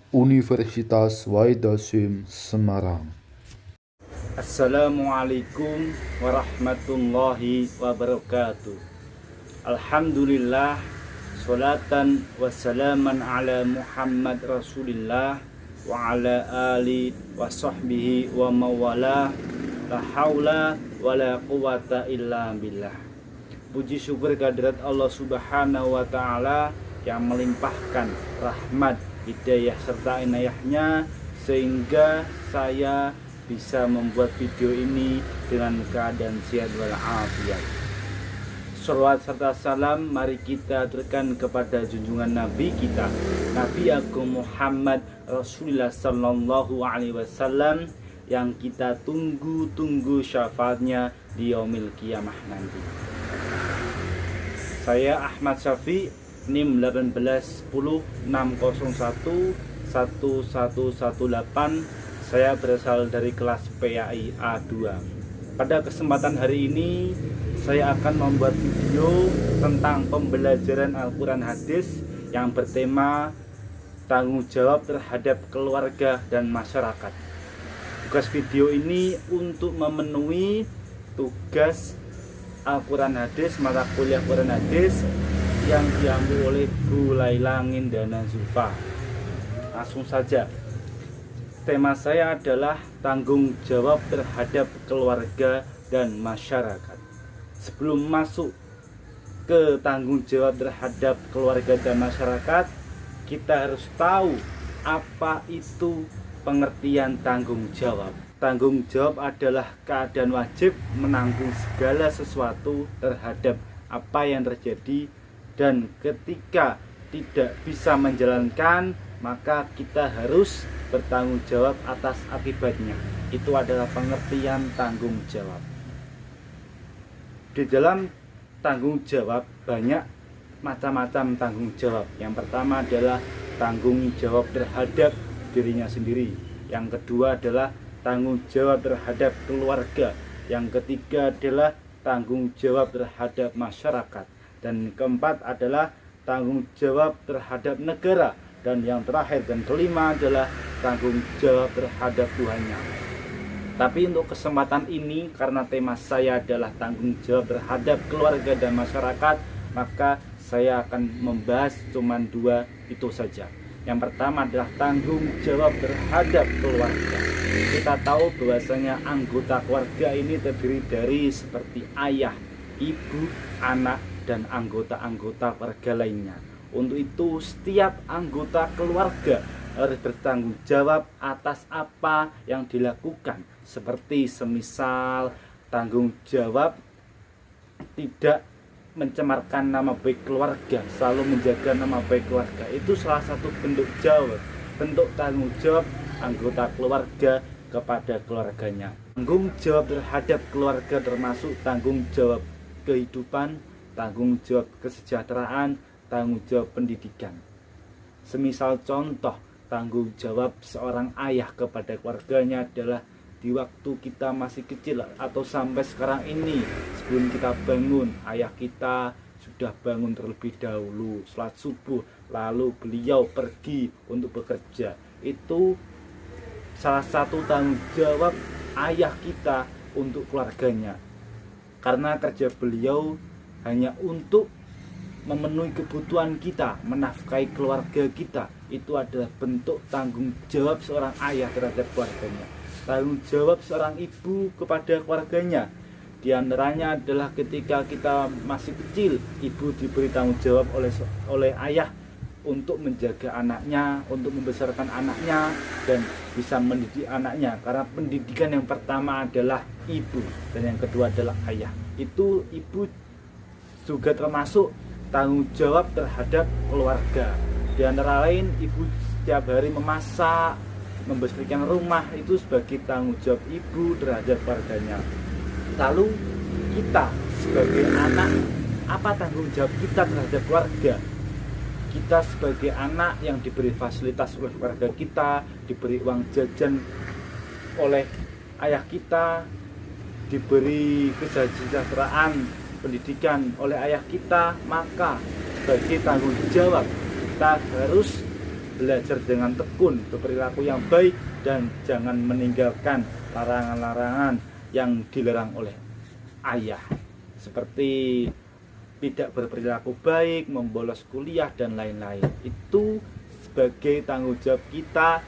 Universitas Wahid Hasyim Semarang. Assalamualaikum warahmatullahi wabarakatuh. Alhamdulillah, salatan wassalaman ala Muhammad Rasulillah wa ala ali wa sahbihi wa mawalah. La haula wa la quwata illa billah. Puji syukur kehadirat Allah subhanahu wa ta'ala yang melimpahkan rahmat, hidayah serta inayahnya sehingga saya bisa membuat video ini dengan keadaan sehat walafiat. Sholawat serta salam mari kita aturkan kepada junjungan Nabi kita, Nabi Agung Muhammad Rasulullah Sallallahu Alaihi Wasallam, yang kita tunggu syafaatnya di yaumil qiyamah nanti. Saya Ahmad Syafi, NIM 18106011118. Saya berasal dari kelas PAI A2. Pada kesempatan hari ini saya akan membuat video tentang pembelajaran Al-Quran Hadis yang bertema tanggung jawab terhadap keluarga dan masyarakat. Tugas video ini untuk memenuhi tugas Al-Quran Hadis, mata kuliah Quran Hadis yang diambil oleh Bu Laila Ngindana Zulfa. Langsung saja. Tema saya adalah tanggung jawab terhadap keluarga dan masyarakat. Sebelum masuk ke tanggung jawab terhadap keluarga dan masyarakat, kita harus tahu apa itu pengertian tanggung jawab. Tanggung jawab adalah keadaan wajib menanggung segala sesuatu terhadap apa yang terjadi, dan ketika tidak bisa menjalankan maka kita harus bertanggung jawab atas akibatnya. Itu adalah pengertian tanggung jawab. Di dalam tanggung jawab banyak macam-macam tanggung jawab. Yang pertama adalah tanggung jawab terhadap dirinya sendiri. Yang kedua adalah tanggung jawab terhadap keluarga. Yang ketiga adalah tanggung jawab terhadap masyarakat. Dan keempat adalah tanggung jawab terhadap negara. Dan yang terakhir dan kelima adalah tanggung jawab terhadap Tuhannya. Tapi untuk kesempatan ini, karena tema saya adalah tanggung jawab terhadap keluarga dan masyarakat, maka saya akan membahas cuma dua itu saja. Yang pertama adalah tanggung jawab terhadap keluarga. Kita tahu bahwasanya anggota keluarga ini terdiri dari seperti ayah, ibu, anak, dan anggota-anggota keluarga lainnya. Untuk itu setiap anggota keluarga harus bertanggung jawab atas apa yang dilakukan. Seperti semisal tanggung jawab tidak mencemarkan nama baik keluarga, selalu menjaga nama baik keluarga. Itu salah satu bentuk tanggung jawab anggota keluarga kepada keluarganya. Tanggung jawab terhadap keluarga termasuk tanggung jawab kehidupan, tanggung jawab kesejahteraan, tanggung jawab pendidikan. Semisal contoh, tanggung jawab seorang ayah kepada keluarganya adalah di waktu kita masih kecil atau sampai sekarang ini, sebelum kita bangun, ayah kita sudah bangun terlebih dahulu, sholat subuh, lalu beliau pergi untuk bekerja. Itu salah satu tanggung jawab ayah kita untuk keluarganya, karena kerja beliau hanya untuk memenuhi kebutuhan kita, menafkahi keluarga kita. Itu adalah bentuk tanggung jawab seorang ayah terhadap keluarganya. Tanggung jawab seorang ibu kepada keluarganya, di antaranya adalah ketika kita masih kecil, ibu diberi tanggung jawab oleh ayah untuk menjaga anaknya, untuk membesarkan anaknya, dan bisa mendidik anaknya. Karena pendidikan yang pertama adalah ibu, dan yang kedua adalah ayah. Itu ibu juga termasuk tanggung jawab terhadap keluarga. Di antara lain, ibu setiap hari memasak, membersihkan rumah, itu sebagai tanggung jawab ibu terhadap keluarganya. Lalu kita sebagai anak, apa tanggung jawab kita terhadap keluarga? Kita sebagai anak yang diberi fasilitas oleh keluarga kita, diberi uang jajan oleh ayah kita, diberi kesejahteraan pendidikan oleh ayah kita, maka sebagai tanggung jawab kita harus belajar dengan tekun, berperilaku yang baik, dan jangan meninggalkan larangan-larangan yang dilarang oleh ayah, seperti tidak berperilaku baik, membolos kuliah, dan lain-lain. Itu sebagai tanggung jawab kita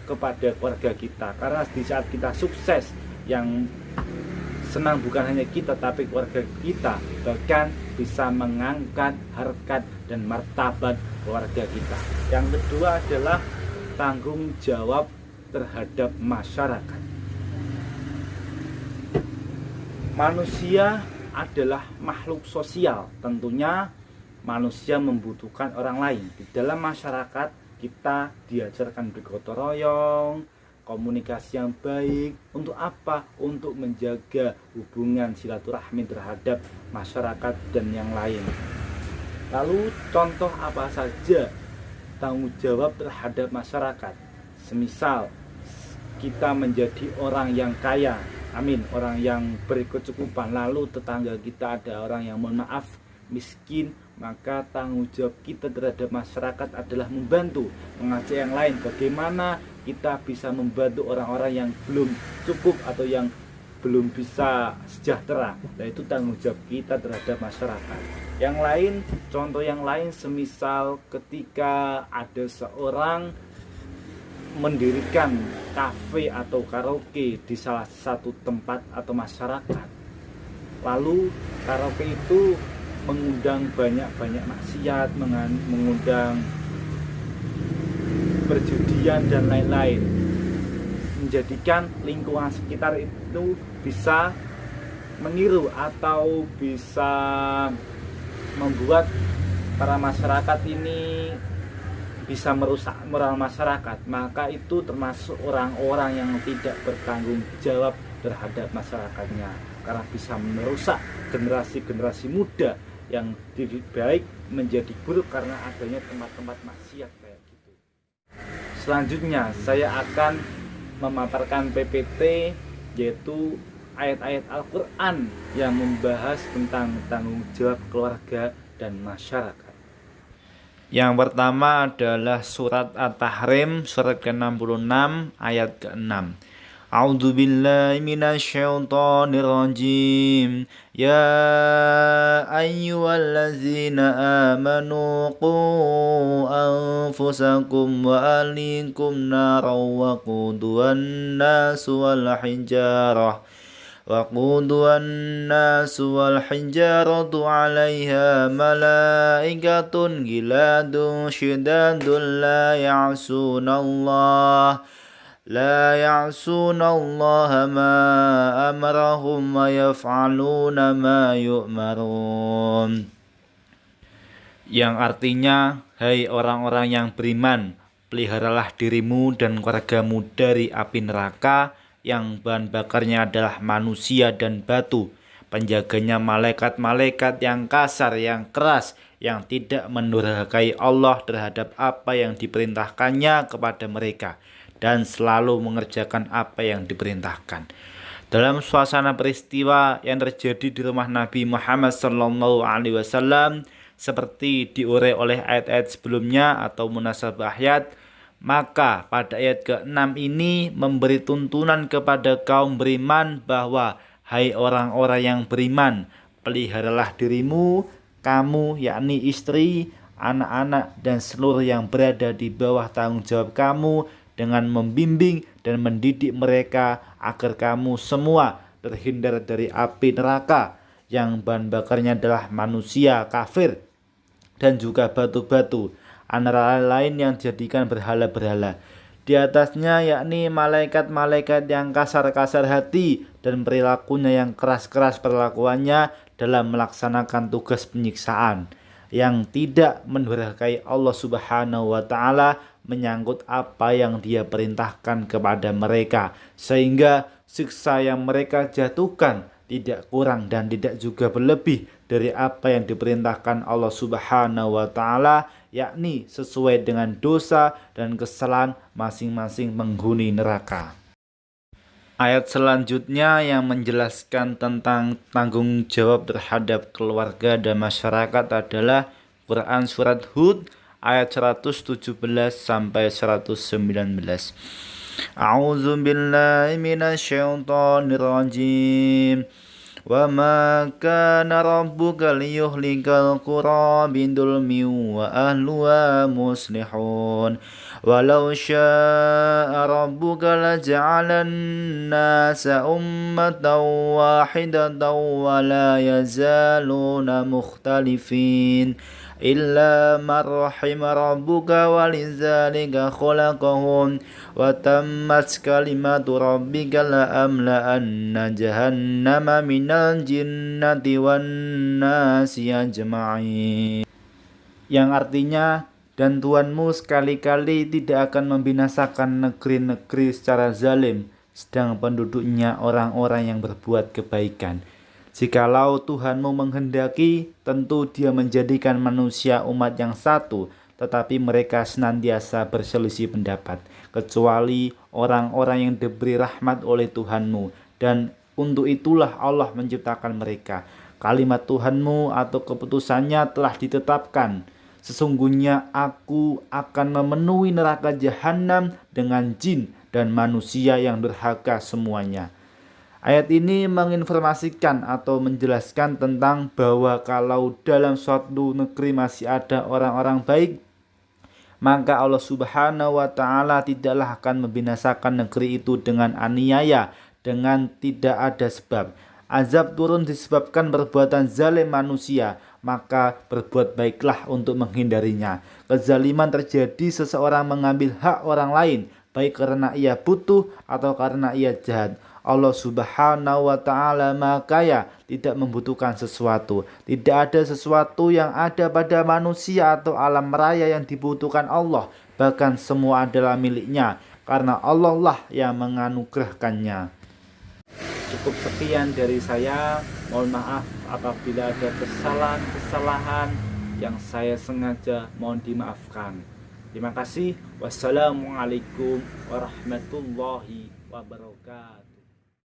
kepada keluarga kita, karena di saat kita sukses, yang senang bukan hanya kita tapi keluarga kita, bahkan bisa mengangkat harkat dan martabat keluarga kita. Yang kedua adalah tanggung jawab terhadap masyarakat. Manusia adalah makhluk sosial, tentunya manusia membutuhkan orang lain. Di dalam masyarakat kita diajarkan bergotong royong, komunikasi yang baik. Untuk apa? Untuk menjaga hubungan silaturahmi terhadap masyarakat dan yang lain. Lalu contoh apa saja tanggung jawab terhadap masyarakat? Semisal kita menjadi orang yang kaya, amin, orang yang berkecukupan, lalu tetangga kita ada orang yang mohon maaf miskin, maka tanggung jawab kita terhadap masyarakat adalah membantu, mengajak yang lain bagaimana kita bisa membantu orang-orang yang belum cukup atau yang belum bisa sejahtera. Nah, itu tanggung jawab kita terhadap masyarakat. Yang lain, contoh yang lain semisal ketika ada seorang mendirikan kafe atau karaoke di salah satu tempat atau masyarakat, lalu karaoke itu mengundang banyak maksiat, mengundang perjudian dan lain-lain, menjadikan lingkungan sekitar itu bisa meniru atau bisa membuat para masyarakat ini bisa merusak moral masyarakat. Maka itu termasuk orang-orang yang tidak bertanggung jawab terhadap masyarakatnya, karena bisa merusak generasi-generasi muda yang lebih baik menjadi buruk karena adanya tempat-tempat maksiat kayak gitu. Selanjutnya saya akan memaparkan PPT, yaitu ayat-ayat Al-Quran yang membahas tentang tanggung jawab keluarga dan masyarakat. Yang pertama adalah surat At-Tahrim, surat ke-66 ayat ke-6. A'udzu billahi minasyaitonir rajim. Ya ayyuhallazina amanu qu anfusakum wa ahlikum naran waquduhan nasu wal hijarah. وقودها الناس والحجارة عليها ملائكة غلاد شداد لا يعصون الله ما أمرهم ويفعلون ما يؤمرون. Yang artinya, hai orang-orang yang beriman, peliharalah dirimu dan keluargamu dari api neraka yang bahan bakarnya adalah manusia dan batu, penjaganya malaikat-malaikat yang kasar, yang keras, yang tidak mendurhakai Allah terhadap apa yang diperintahkannya kepada mereka, dan selalu mengerjakan apa yang diperintahkan. Dalam suasana peristiwa yang terjadi di rumah Nabi Muhammad SAW, seperti diurai oleh ayat-ayat sebelumnya atau munasabah ayat, maka pada ayat ke-6 ini memberi tuntunan kepada kaum beriman bahwa hai orang-orang yang beriman, peliharalah dirimu, kamu yakni istri, anak-anak dan seluruh yang berada di bawah tanggung jawab kamu dengan membimbing dan mendidik mereka agar kamu semua terhindar dari api neraka yang bahan bakarnya adalah manusia kafir dan juga batu-batu, antara lain yang dijadikan berhala-berhala. Di atasnya yakni malaikat-malaikat yang kasar-kasar hati dan perilakunya yang keras-keras perlakuannya dalam melaksanakan tugas penyiksaan, yang tidak mendurhakai Allah Subhanahu wa Ta'ala menyangkut apa yang Dia perintahkan kepada mereka, sehingga siksa yang mereka jatuhkan tidak kurang dan tidak juga berlebih dari apa yang diperintahkan Allah Subhanahu wa Ta'ala, yakni sesuai dengan dosa dan kesalahan masing-masing penghuni neraka. Ayat selanjutnya yang menjelaskan tentang tanggung jawab terhadap keluarga dan masyarakat adalah Quran Surat Hud ayat 117 sampai 119. A'udzu billahi minasyaitonir rajim. Wa ma kana rabbuka liyuhlikal qura bidulmin wa ahluha muslihun. Walau syaa rabbuka laja'alan nasa ummatan wahidatan wa la yazaluna mukhtalifin illa man rahima rabbuka walidzalika khalaqahum wa tammat kalimatu rabbika la amla'anna jahannama minal jinnati wan nasi ajma'in. Yang artinya, dan Tuhanmu sekali-kali tidak akan membinasakan negeri-negeri secara zalim, sedang penduduknya orang-orang yang berbuat kebaikan. Jikalau Tuhanmu menghendaki, tentu Dia menjadikan manusia umat yang satu, tetapi mereka senantiasa berselisih pendapat, kecuali orang-orang yang diberi rahmat oleh Tuhanmu, dan untuk itulah Allah menciptakan mereka. Kalimat Tuhanmu atau keputusannya telah ditetapkan. Sesungguhnya aku akan memenuhi neraka jahanam dengan jin dan manusia yang durhaka semuanya. Ayat ini menginformasikan atau menjelaskan tentang bahwa kalau dalam suatu negeri masih ada orang-orang baik, maka Allah Subhanahu wa Ta'ala tidaklah akan membinasakan negeri itu dengan aniaya, dengan tidak ada sebab. Azab turun disebabkan perbuatan zalim manusia, maka berbuat baiklah untuk menghindarinya. Kezaliman terjadi seseorang mengambil hak orang lain, baik karena ia butuh atau karena ia jahat. Allah Subhanahu wa Ta'ala Maha Kaya, tidak membutuhkan sesuatu. Tidak ada sesuatu yang ada pada manusia atau alam raya yang dibutuhkan Allah. Bahkan semua adalah miliknya, karena Allah lah yang menganugerahkannya. Cukup sekian dari saya. Mohon maaf apabila ada kesalahan-kesalahan yang saya sengaja, mohon dimaafkan. Terima kasih. Wassalamualaikum warahmatullahi wabarakatuh.